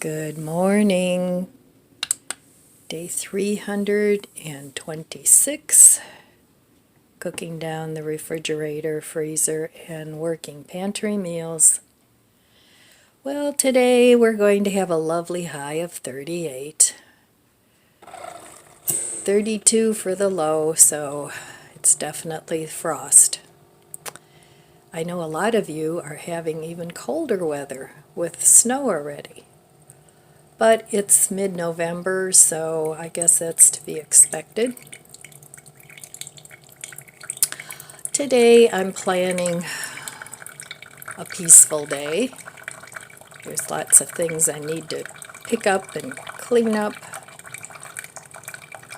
Good morning. Day 326. Cooking down the refrigerator, freezer, and working pantry meals. Well, today we're going to have a lovely high of 38. 32 for the low, so it's definitely frost. I know a lot of you are having even colder weather with snow already. But it's mid-November, so I guess that's to be expected. Today I'm planning a peaceful day. There's lots of things I need to pick up and clean up,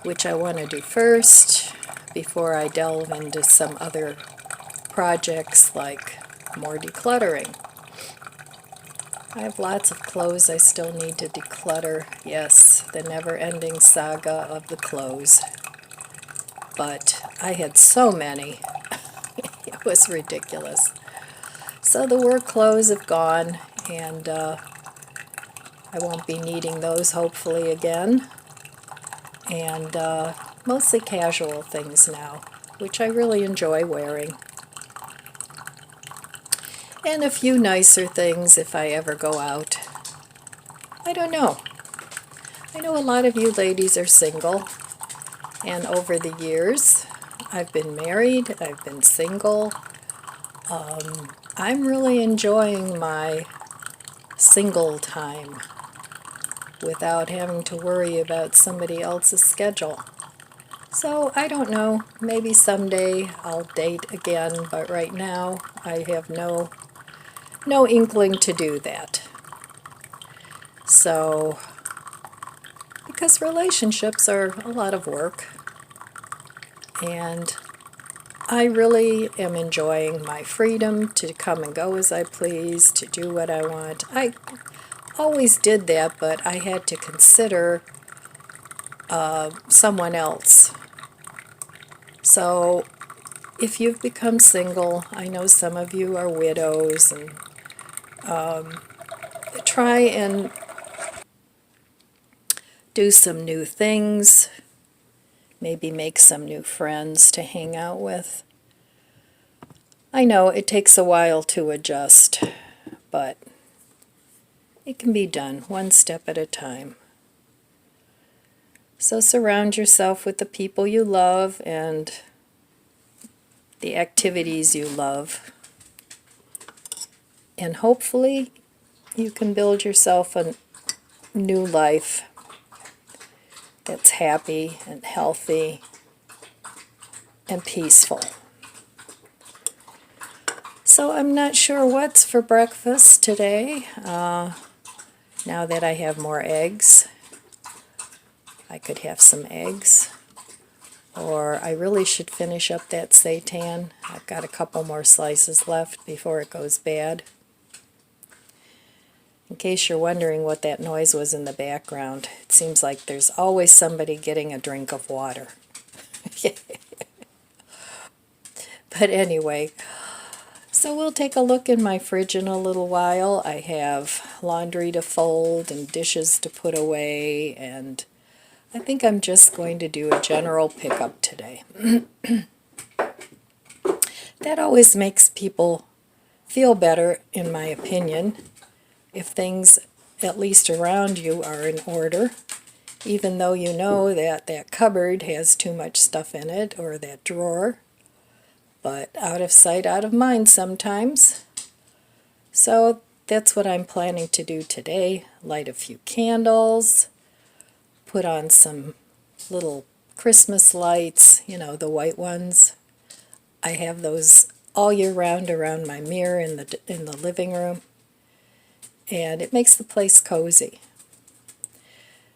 which I want to do first before I delve into some other projects like more decluttering. I have lots of clothes I still need to declutter. Yes, the never-ending saga of the clothes. But I had so many. It was ridiculous. So the work clothes have gone, and I won't be needing those hopefully again. And mostly casual things now, which I really enjoy wearing. And a few nicer things if I ever go out. I don't know. I know a lot of you ladies are single, and over the years I've been married, I've been single. I'm really enjoying my single time without having to worry about somebody else's schedule. So I don't know, maybe someday I'll date again, but right now I have no inkling to do that. So, because relationships are a lot of work, and I really am enjoying my freedom to come and go as I please, to do what I want. I always did that, but I had to consider someone else. So if you've become single, I know some of you are widows, and try and do some new things, maybe make some new friends to hang out with. I know it takes a while to adjust, but it can be done one step at a time. So surround yourself with the people you love and the activities you love. And hopefully you can build yourself a new life that's happy and healthy and peaceful. So I'm not sure what's for breakfast today. Now that I have more eggs, I could have some eggs. Or I really should finish up that seitan. I've got a couple more slices left before it goes bad. In case you're wondering what that noise was in the background, it seems like there's always somebody getting a drink of water. But anyway, so we'll take a look in my fridge in a little while. I have laundry to fold and dishes to put away, and I think I'm just going to do a general pickup today. That always makes people feel better, in my opinion, if things, at least around you, are in order, even though you know that that cupboard has too much stuff in it, or that drawer. But out of sight, out of mind sometimes. So that's what I'm planning to do today. Light a few candles, put on some little Christmas lights, you know, the white ones. I have those all year round around my mirror in the living room, and it makes the place cozy.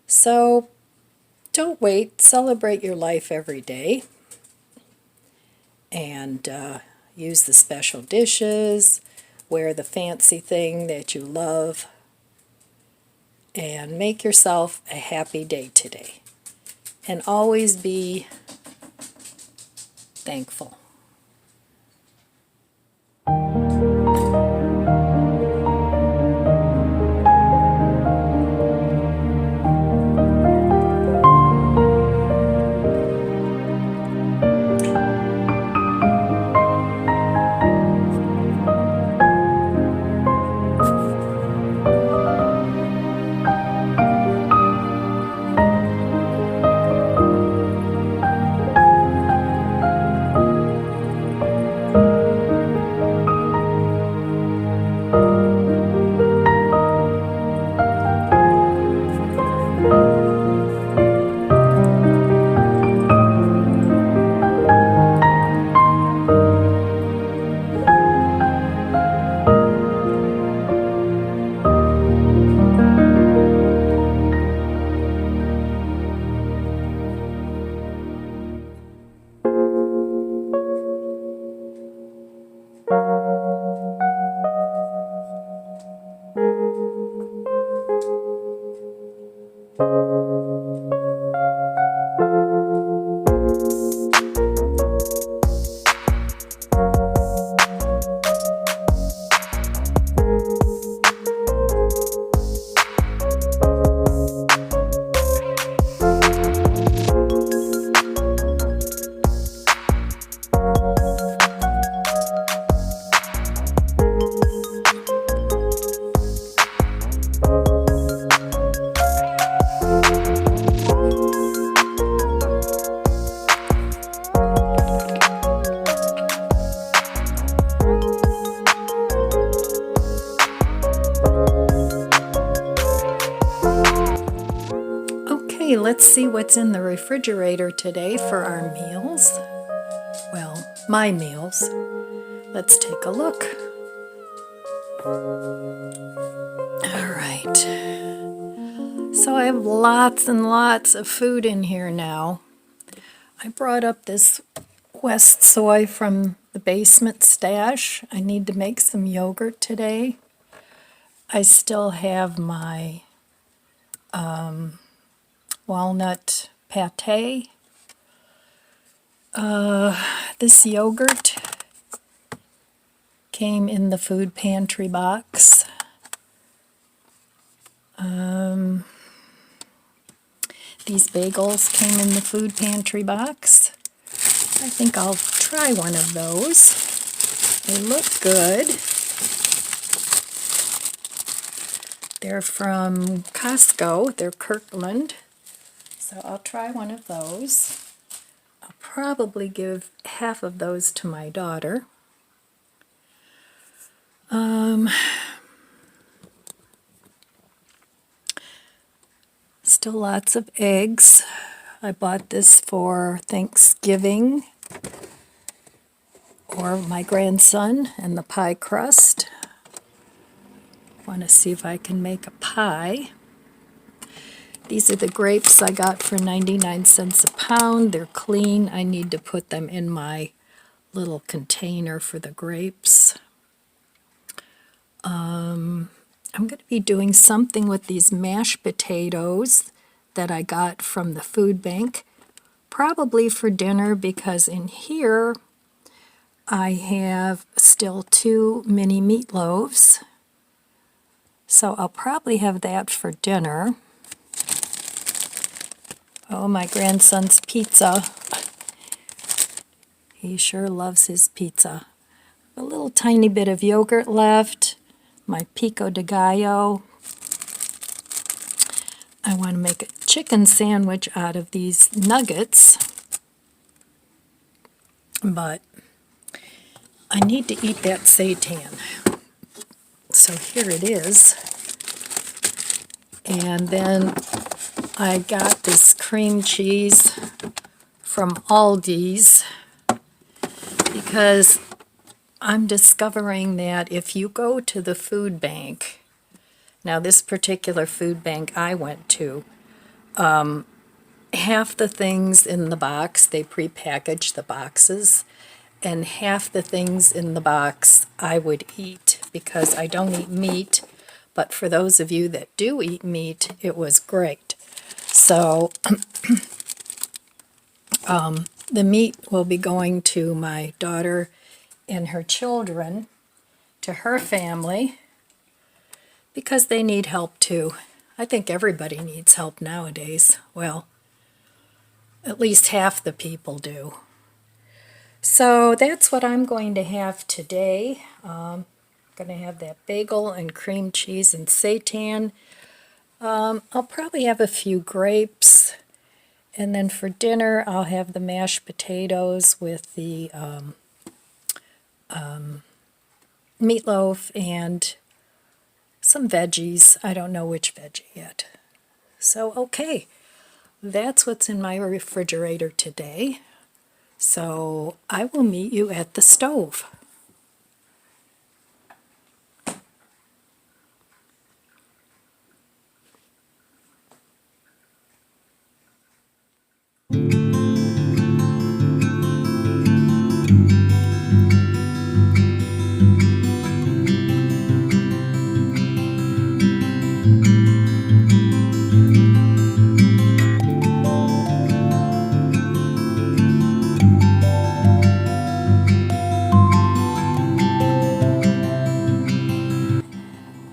So don't wait, celebrate your life every day, and use the special dishes, wear the fancy thing that you love, and make yourself a happy day today. And always be thankful. Okay, let's see what's in the refrigerator today for our meals. Well, my meals. Let's take a look. Alright. So I have lots and lots of food in here now. I brought up this West soy from the basement stash. I need to make some yogurt today. I still have my walnut pate. This yogurt came in the food pantry box. These bagels came in the food pantry box. I think I'll try one of those. They look good. They're from Costco. They're Kirkland. So I'll try one of those. I'll probably give half of those to my daughter. Still lots of eggs. I bought this for Thanksgiving or my grandson and the pie crust. Want to see if I can make a pie. These are the grapes I got for 99 cents a pound. They're clean. I need to put them in my little container for the grapes. I'm going to be doing something with these mashed potatoes that I got from the food bank, probably for dinner, because in here I have still 2 mini meatloaves, so I'll probably have that for dinner. Oh, my grandson's pizza. He sure loves his pizza. A little tiny bit of yogurt left. My pico de gallo. I want to make a chicken sandwich out of these nuggets, but I need to eat that seitan. So here it is. And then I got this cream cheese from Aldi's because I'm discovering that if you go to the food bank, now this particular food bank I went to, half the things in the box, they pre-package the boxes, and half the things in the box I would eat because I don't eat meat, but for those of you that do eat meat, it was great. So the meat will be going to my daughter and her children, to her family, because they need help too. I think everybody needs help nowadays. Well, at least half the people do. So that's what I'm going to have today. I'm going to have that bagel and cream cheese and seitan. I'll probably have a few grapes. And then for dinner, I'll have the mashed potatoes with the meatloaf and some veggies. I don't know which veggie yet. So, okay, that's what's in my refrigerator today. So I will meet you at the stove.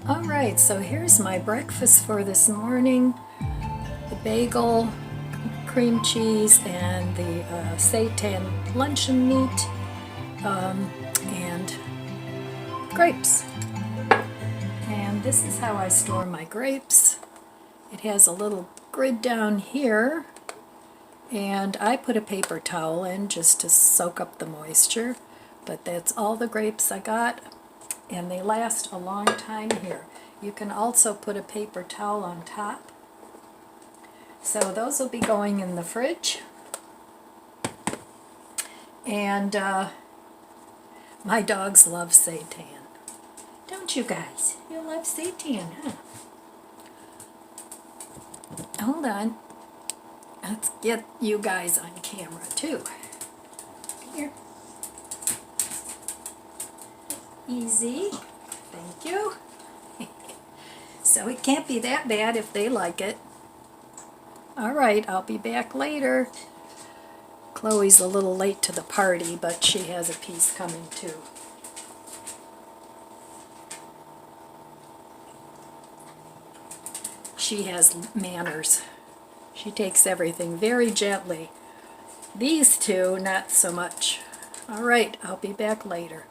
Alright, so here's my breakfast for this morning. The bagel, cream cheese, and the seitan luncheon meat, and grapes. And this is how I store my grapes. It has a little grid down here, and I put a paper towel in just to soak up the moisture, but that's all the grapes I got, and they last a long time here. You can also put a paper towel on top So those will be going in the fridge. And my dogs love seitan. Don't you guys? You love seitan, huh? Hold on. Let's get you guys on camera too. Here. Easy. Thank you. So it can't be that bad if they like it. Alright, I'll be back later. Chloe's a little late to the party, but she has a piece coming too. She has manners. She takes everything very gently. These two, not so much. Alright, I'll be back later.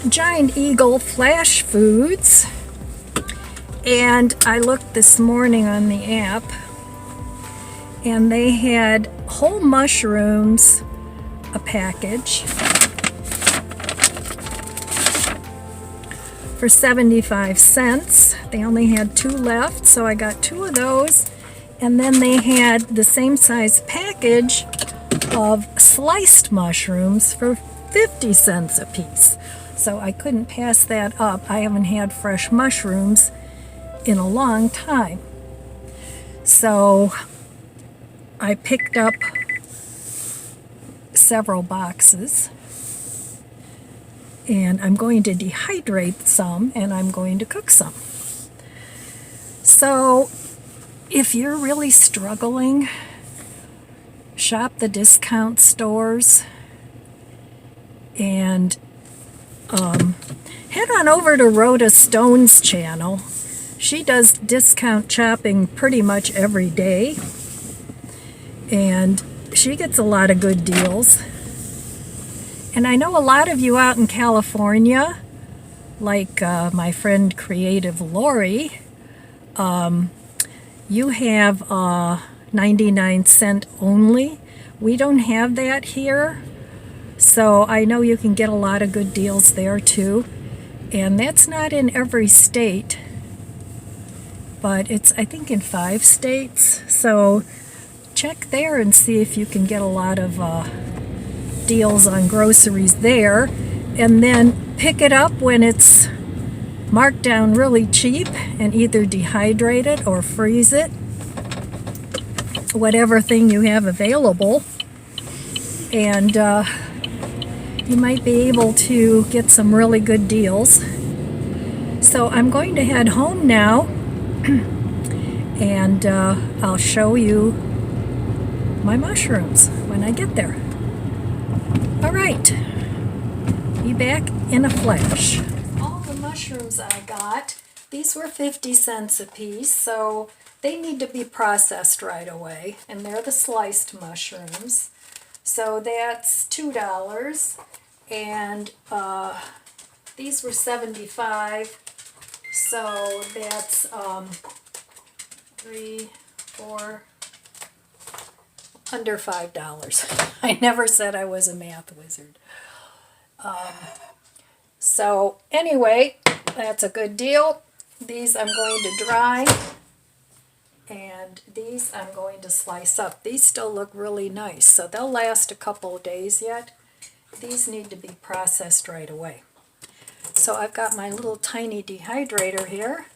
Giant Eagle Flash Foods, and I looked this morning on the app and they had whole mushrooms, a package, for 75 cents. They only had 2 left, so I got 2 of those. And then they had the same size package of sliced mushrooms for 50 cents a piece. So I couldn't pass that up. I haven't had fresh mushrooms in a long time. So I picked up several boxes, and I'm going to dehydrate some and I'm going to cook some. So if you're really struggling, shop the discount stores and head on over to Rhoda Stone's channel. She does discount shopping pretty much every day, and she gets a lot of good deals. And I know a lot of you out in California, like my friend Creative Lori, you have 99-cent only. We don't have that here. So I know you can get a lot of good deals there too. And that's not in every state, but it's, I think, in 5 states. So check there and see if you can get a lot of deals on groceries there. And then pick it up when it's marked down really cheap and either dehydrate it or freeze it. Whatever thing you have available. And you might be able to get some really good deals. So I'm going to head home now and I'll show you my mushrooms when I get there. Alright, be back in a flash. All the mushrooms I got, these were 50 cents a piece, so they need to be processed right away, and they're the sliced mushrooms. So that's $2. And These were 75, so that's 3, 4, under $5. I never said I was a math wizard. So anyway, that's a good deal. These I'm going to dry, and these I'm going to slice up. These still look really nice, so they'll last a couple of days yet. These need to be processed right away. So I've got my little tiny dehydrator here,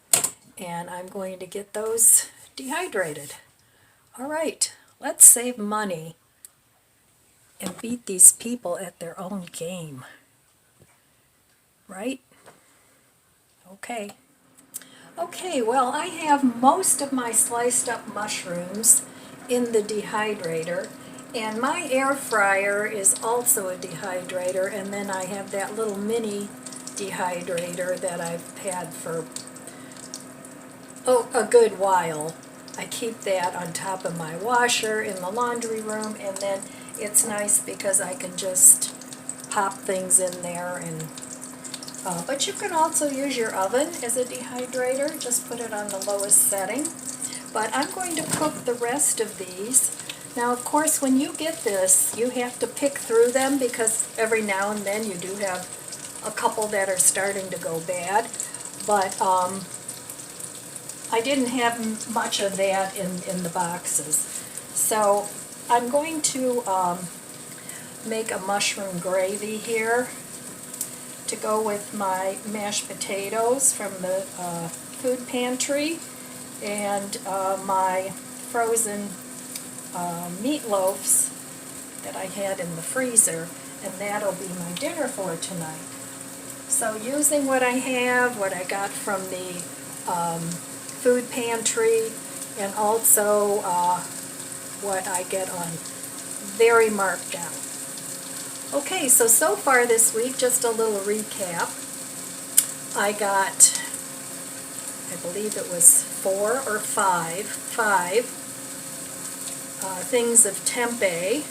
and I'm going to get those dehydrated. All right, let's save money and beat these people at their own game. Right? Okay. Okay, well, I have most of my sliced up mushrooms in the dehydrator, and my air fryer is also a dehydrator, and then I have that little mini dehydrator that I've had for a good while. I keep that on top of my washer in the laundry room, and then it's nice because I can just pop things in there. And but you can also use your oven as a dehydrator. Just put it on the lowest setting. But I'm going to cook the rest of these. Now, of course, when you get this, you have to pick through them because every now and then you do have a couple that are starting to go bad. But I didn't have much of that in the boxes. So I'm going to make a mushroom gravy here to go with my mashed potatoes from the food pantry, and my frozen meatloaves that I had in the freezer, and that'll be my dinner for tonight. So using what I have, what I got from the food pantry, and also what I get on very marked down. Okay, so far this week, just a little recap. I got, I believe it was 4 or 5 things of tempeh.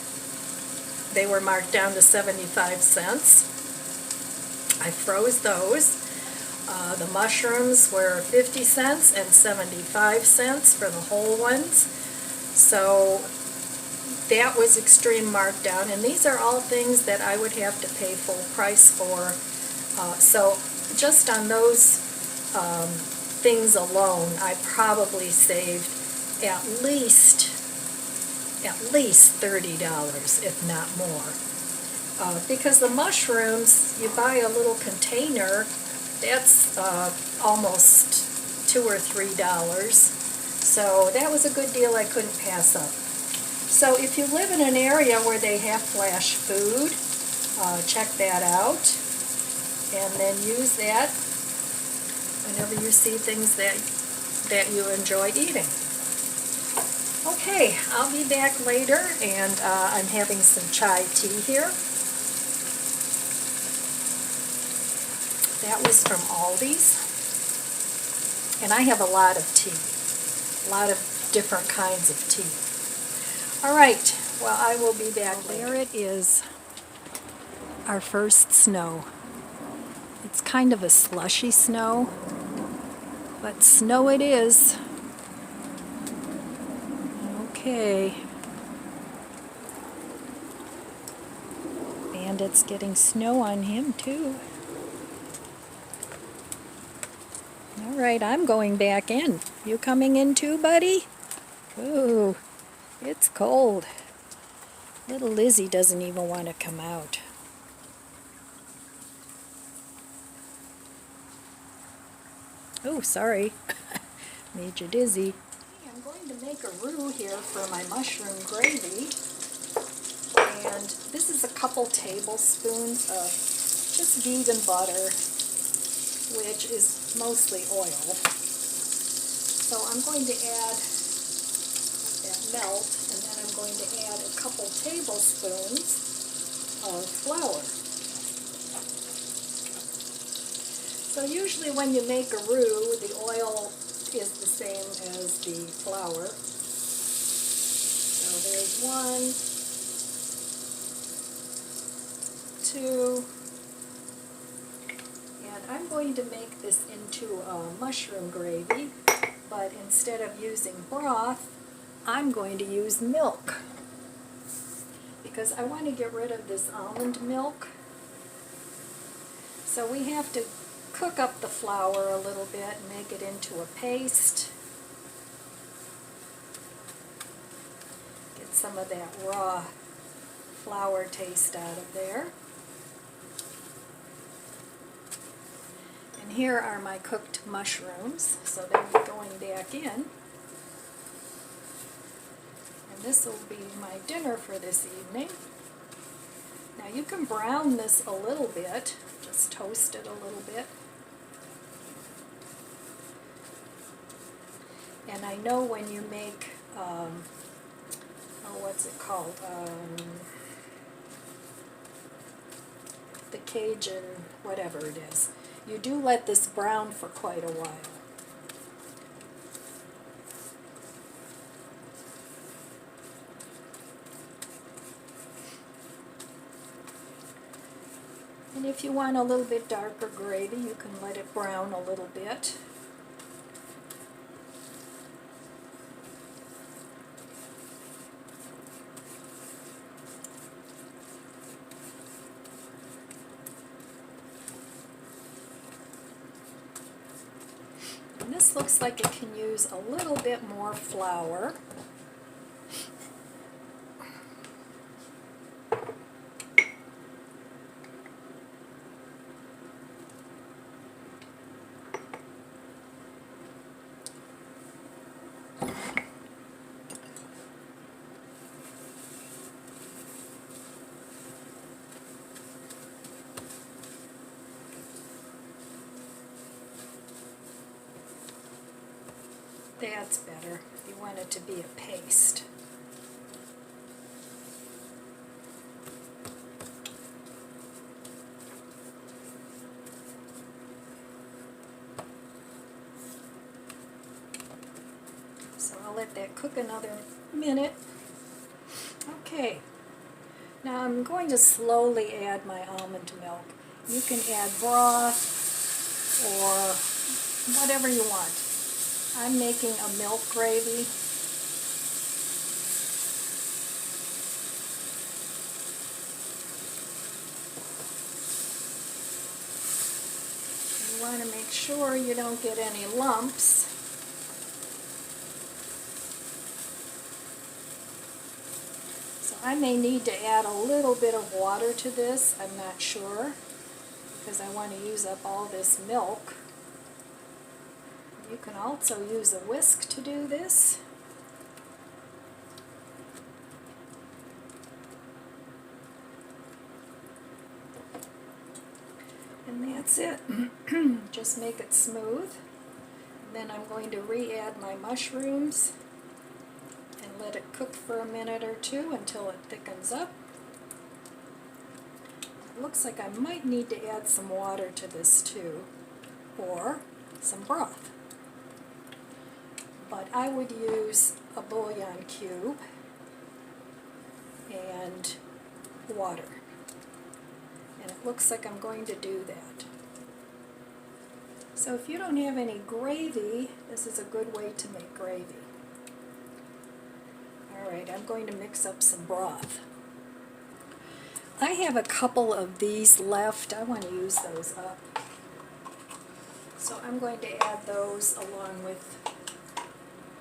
They were marked down to 75 cents. I froze those. The mushrooms were 50 cents and 75 cents for the whole ones. So that was extreme markdown, and these are all things that I would have to pay full price for. So just on those things alone, I probably saved at least $30, if not more. Because the mushrooms, you buy a little container, that's almost $2 or $3. So that was a good deal I couldn't pass up. So if you live in an area where they have flash food, check that out, and then use that whenever you see things that you enjoy eating. Okay, I'll be back later, and I'm having some chai tea here. That was from Aldi's, and I have a lot of tea, a lot of different kinds of tea. All right, well, I will be back later. There it is, our first snow. It's kind of a slushy snow, but snow it is. Okay. Bandit's getting snow on him too. All right, I'm going back in. You coming in too, buddy? Ooh, it's cold. Little Lizzie doesn't even want to come out. Oh, sorry. Made you dizzy. I'm going to make a roux here for my mushroom gravy. And this is a couple tablespoons of just vegan butter, which is mostly oil. So I'm going to add that melt, and then I'm going to add a couple tablespoons of flour. So usually when you make a roux, the oil is the same as the flour. So there's 1, 2, I'm going to make this into a mushroom gravy, but instead of using broth, I'm going to use milk because I want to get rid of this almond milk. So we have to cook up the flour a little bit and make it into a paste. Get some of that raw flour taste out of there. And here are my cooked mushrooms, so they'll be going back in. And this will be my dinner for this evening. Now you can brown this a little bit, just toast it a little bit. And I know when you make, what's it called? The Cajun, whatever it is. You do let this brown for quite a while. And if you want a little bit darker gravy, you can let it brown a little bit. And this looks like it can use a little bit more flour. That's better. You want it to be a paste. So I'll let that cook another minute. Okay. Now I'm going to slowly add my almond milk. You can add broth or whatever you want. I'm making a milk gravy. You want to make sure you don't get any lumps. So I may need to add a little bit of water to this, I'm not sure, because I want to use up all this milk. You can also use a whisk to do this. And that's it. Just make it smooth. And then I'm going to re-add my mushrooms and let it cook for a minute or two until it thickens up. It looks like I might need to add some water to this too, or some broth. But I would use a bouillon cube and water. And it looks like I'm going to do that. So if you don't have any gravy, this is a good way to make gravy. Alright, I'm going to mix up some broth. I have a couple of these left. I want to use those up. So I'm going to add those along with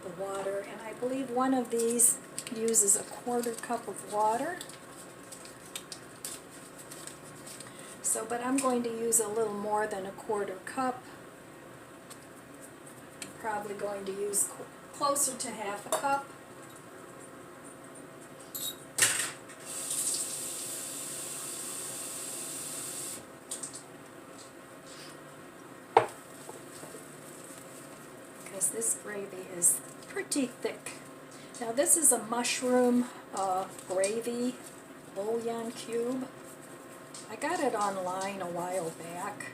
the water, and I believe one of these uses a 1/4 cup of water. So, but I'm going to use a little more than a 1/4 cup. I'm probably going to use closer to 1/2 cup. Because this gravy is pretty thick. Now this is a mushroom gravy bouillon cube. I got it online a while back,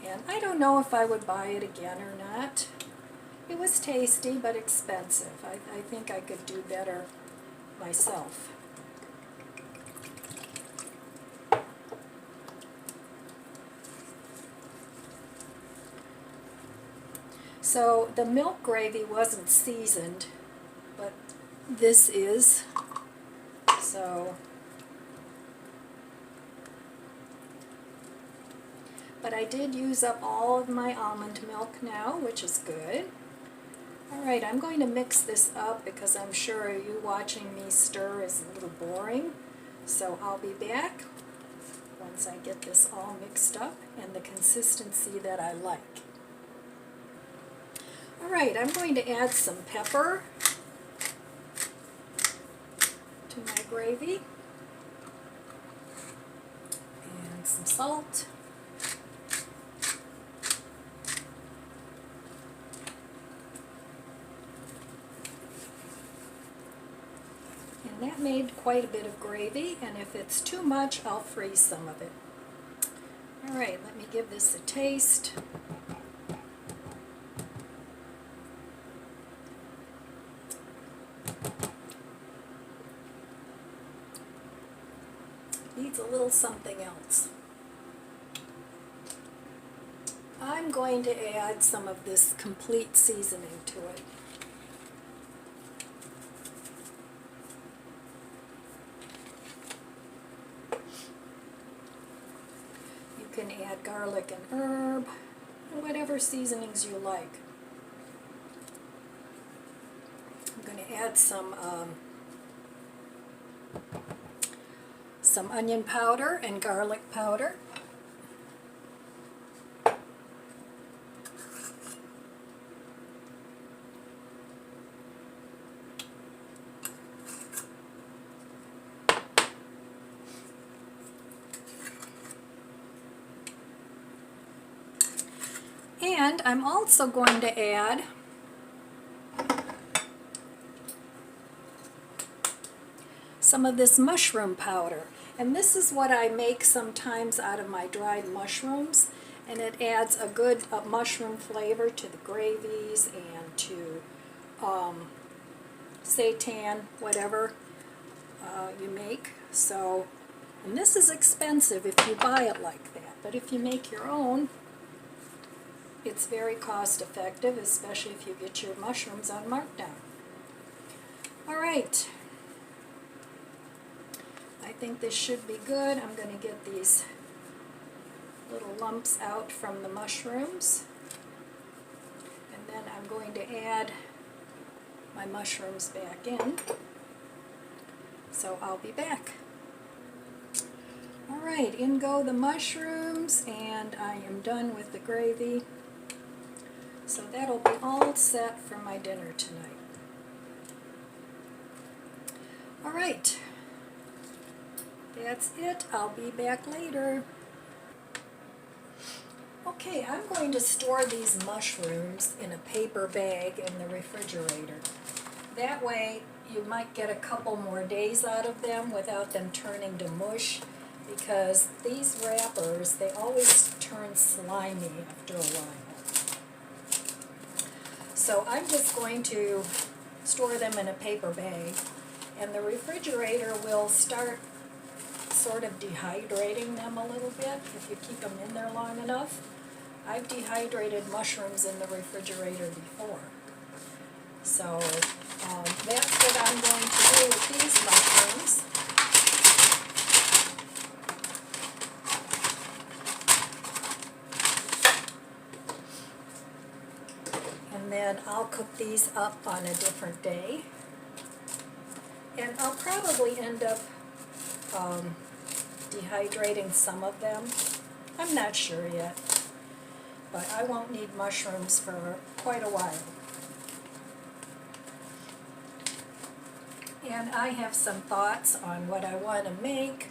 and I don't know if I would buy it again or not. It was tasty but expensive. I think I could do better myself. So the milk gravy wasn't seasoned, but this is. So, but I did use up all of my almond milk now, which is good. Alright, I'm going to mix this up because I'm sure you watching me stir is a little boring. So I'll be back once I get this all mixed up and the consistency that I like. Alright, I'm going to add some pepper to my gravy and some salt. And that made quite a bit of gravy, and if it's too much, I'll freeze some of it. Alright, let me give this a taste. Needs a little something else. I'm going to add some of this complete seasoning to it. You can add garlic and herb, and whatever seasonings you like. I'm going to add some onion powder and garlic powder. And I'm also going to add some of this mushroom powder. And this is what I make sometimes out of my dried mushrooms, and it adds a good mushroom flavor to the gravies and to seitan, whatever you make. So, and this is expensive if you buy it like that, but if you make your own, it's very cost effective, especially if you get your mushrooms on markdown. Alright, I think this should be good. I'm going to get these little lumps out from the mushrooms, and then I'm going to add my mushrooms back in. So I'll be back. Alright, in go the mushrooms, and I am done with the gravy. So that'll be all set for my dinner tonight. Alright, that's it. I'll be back later. Okay, I'm going to store these mushrooms in a paper bag in the refrigerator. That way you might get a couple more days out of them without them turning to mush, because these wrappers, they always turn slimy after a while. So I'm just going to store them in a paper bag, and the refrigerator will start sort of dehydrating them a little bit if you keep them in there long enough. I've dehydrated mushrooms in the refrigerator before. So that's what I'm going to do with these mushrooms. And then I'll cook these up on a different day. And I'll probably end up dehydrating some of them. I'm not sure yet, but I won't need mushrooms for quite a while. And I have some thoughts on what I want to make.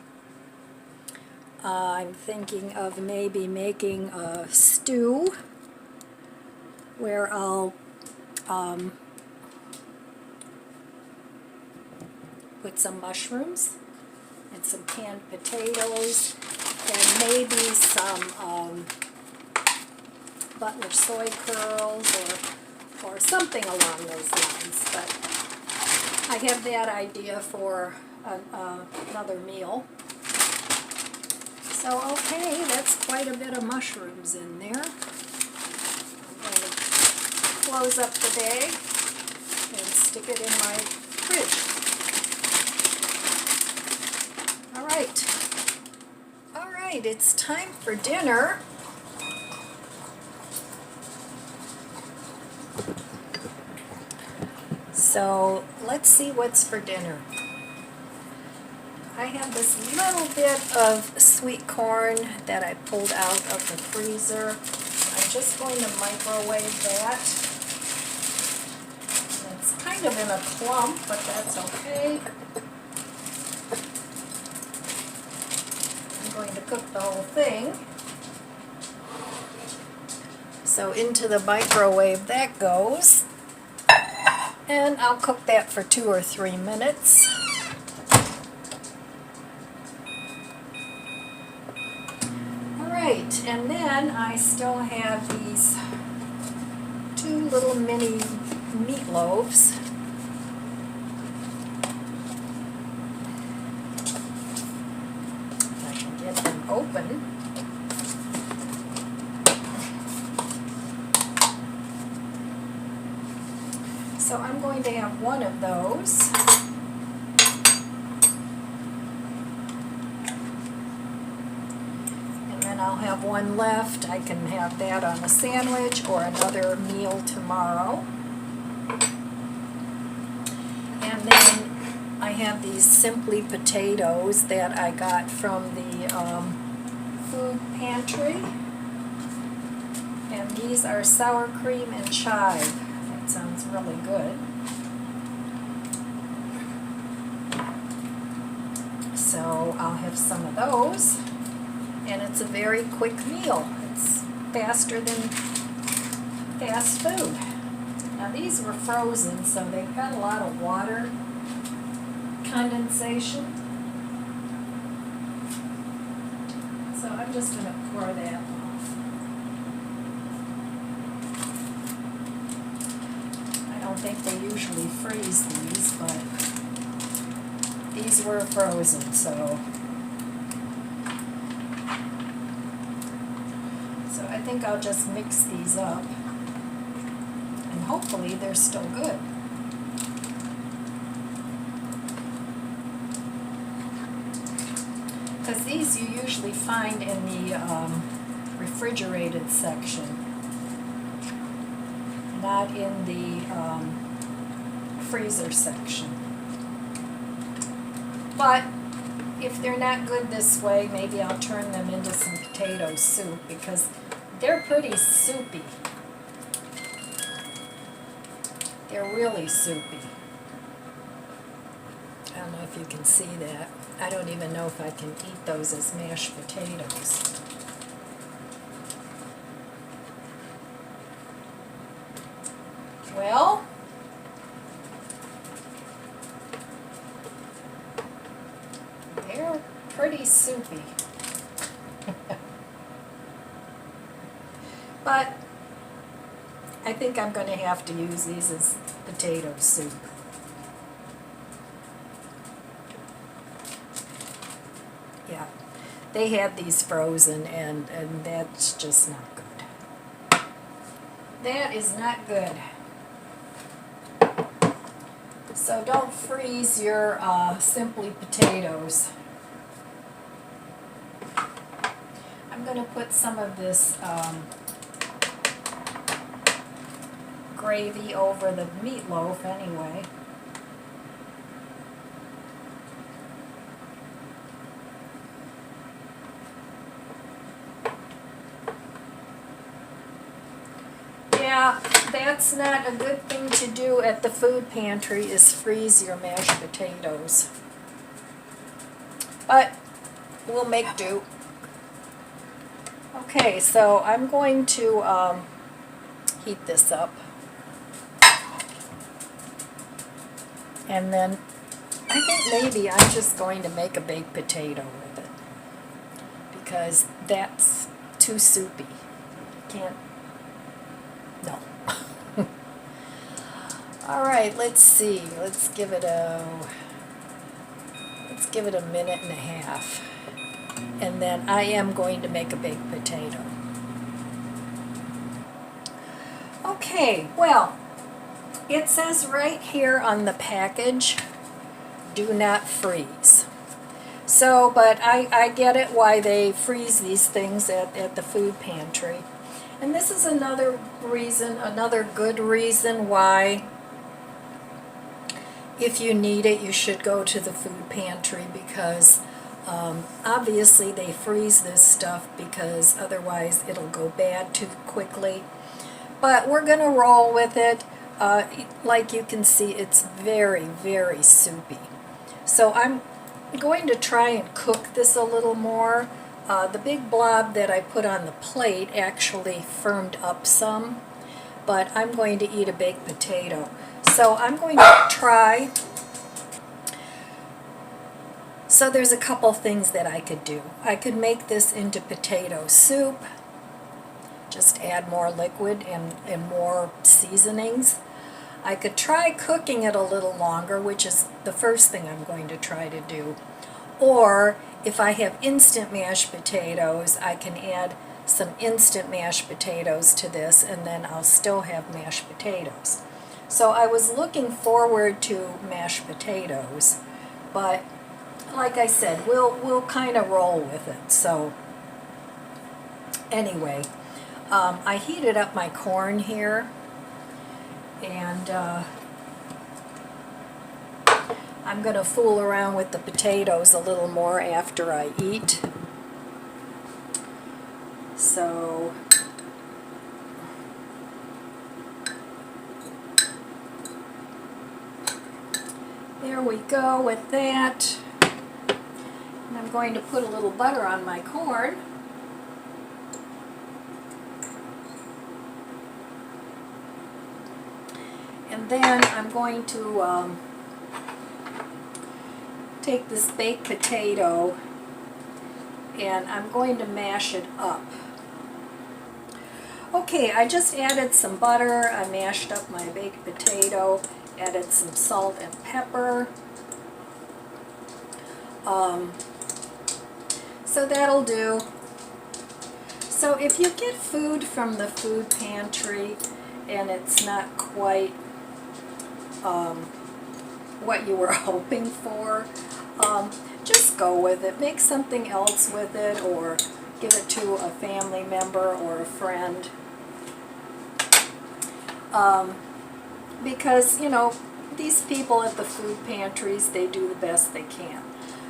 I'm thinking of maybe making a stew where I'll put some mushrooms and some canned potatoes and maybe some butler soy curls or something along those lines. But I have that idea for another meal. So okay, that's quite a bit of mushrooms in there. I'm going to close up the bag and stick it in my fridge. All right, it's time for dinner. So let's see what's for dinner. I have this little bit of sweet corn that I pulled out of the freezer. I'm just going to microwave that. It's kind of in a clump, but that's okay. I'm going to cook the whole thing. So into the microwave that goes. And I'll cook that for 2 or 3 minutes. Alright, and then I still have these 2 little mini meatloaves. If I can get them open. So I'm going to have one of those. And then I'll have one left. I can have that on a sandwich or another meal tomorrow. And then I have these Simply potatoes that I got from the food pantry. And these are sour cream and chive. That sounds really good. So I'll have some of those, and it's a very quick meal. It's faster than fast food. Now these were frozen, so they've got a lot of water condensation. So I'm just going to pour that off. I don't think they usually freeze these, but these were frozen, so I think I'll just mix these up, and hopefully they're still good. Because these you usually find in the refrigerated section, not in the freezer section. But if they're not good this way, maybe I'll turn them into some potato soup, because they're pretty soupy. They're really soupy. I don't know if you can see that. I don't even know if I can eat those as mashed potatoes. Well, they're pretty soupy. But I think I'm going to have to use these as potato soup. Yeah, they had these frozen, and that's just not good. That is not good. So don't freeze your Simply potatoes. I'm going to put some of this gravy over the meatloaf anyway. Yeah, that's not a good thing to do at the food pantry, is freeze your mashed potatoes. But we'll make do. Okay, so I'm going to heat this up. And then I think maybe I'm just going to make a baked potato with it, because that's too soupy. Can't. No. All right, let's see. Let's give it a minute and a half. And then I am going to make a baked potato. Okay, well, it says right here on the package, do not freeze. So, but I get it why they freeze these things at the food pantry. And this is another reason, another good reason why if you need it, you should go to the food pantry, because obviously they freeze this stuff because otherwise it'll go bad too quickly. But we're going to roll with it. Like you can see, it's very, very soupy. So I'm going to try and cook this a little more. The big blob that I put on the plate actually firmed up some, but I'm going to eat a baked potato. So I'm going to try. So there's a couple things that I could do. I could make this into potato soup, just add more liquid and more seasonings. I could try cooking it a little longer, which is the first thing I'm going to try to do. Or if I have instant mashed potatoes, I can add some instant mashed potatoes to this, and then I'll still have mashed potatoes. So I was looking forward to mashed potatoes, but like I said, we'll kind of roll with it. So anyway, I heated up my corn here, and I'm going to fool around with the potatoes a little more after I eat. So there we go with that. And I'm going to put a little butter on my corn. And then I'm going to take this baked potato and I'm going to mash it up. Okay, I just added some butter. I mashed up my baked potato, added some salt and pepper. So that'll do. So if you get food from the food pantry and it's not quite what you were hoping for, just go with it. Make something else with it, or give it to a family member or a friend. Because, you know, these people at the food pantries, they do the best they can.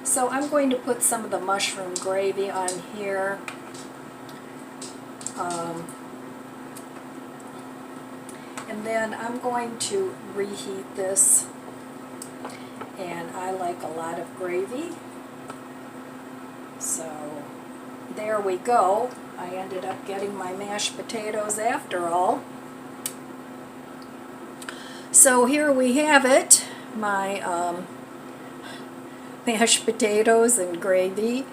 So I'm going to put some of the mushroom gravy on here. And then I'm going to reheat this, and I like a lot of gravy. So there we go. I ended up getting my mashed potatoes after all. So here we have it, my mashed potatoes and gravy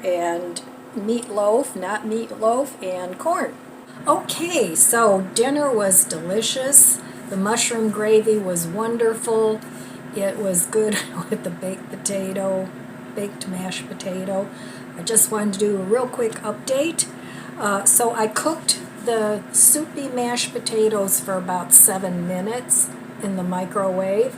and meatloaf, not meatloaf, and corn. Okay, so dinner was delicious. The mushroom gravy was wonderful. It was good with the baked mashed potato. I just wanted to do a real quick update. So I cooked the soupy mashed potatoes for about 7 minutes in the microwave.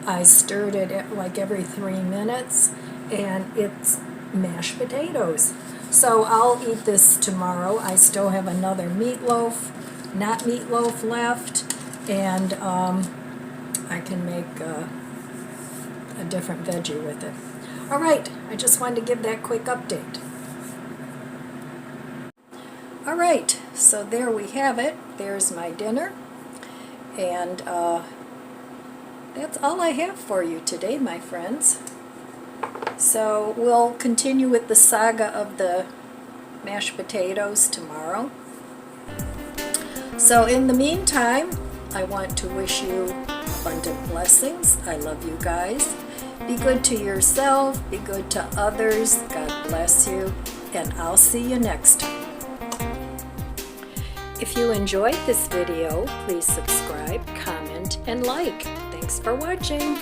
I stirred it like every 3 minutes, and it's mashed potatoes. So I'll eat this tomorrow. I still have another meatloaf, not meatloaf left, and I can make a different veggie with it. All right, I just wanted to give that quick update. All right, so there we have it. There's my dinner, and that's all I have for you today, my friends. So we'll continue with the saga of the mashed potatoes tomorrow. So in the meantime, I want to wish you abundant blessings. I love you guys. Be good to yourself, be good to others. God bless you, and I'll see you next time. If you enjoyed this video, please subscribe, comment, and like. Thanks for watching.